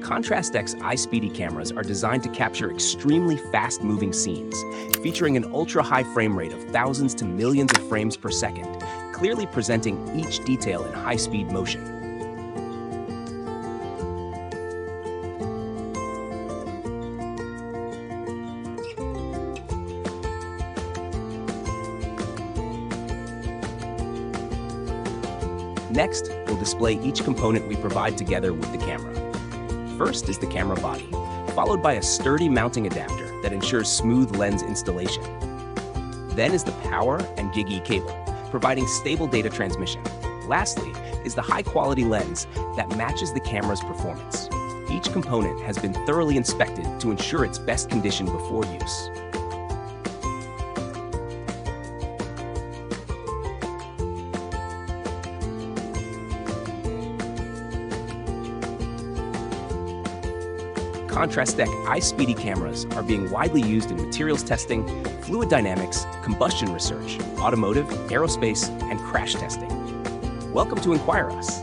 ContrastX iSpeedy cameras are designed to capture extremely fast-moving scenes, featuring an ultra-high frame rate of thousands to millions of frames per second, clearly presenting each detail in high-speed motion. Next, we'll display each component we provide together with the camera. First is the camera body, followed by a sturdy mounting adapter that ensures smooth lens installation. Then is the power and GigE cable, providing stable data transmission. Lastly is the high-quality lens that matches the camera's performance. Each component has been thoroughly inspected to ensure its best condition before use. ContrastX iSpeedy cameras are being widely used in materials testing, fluid dynamics, combustion research, automotive, aerospace, and crash testing. Welcome to Inquire Us.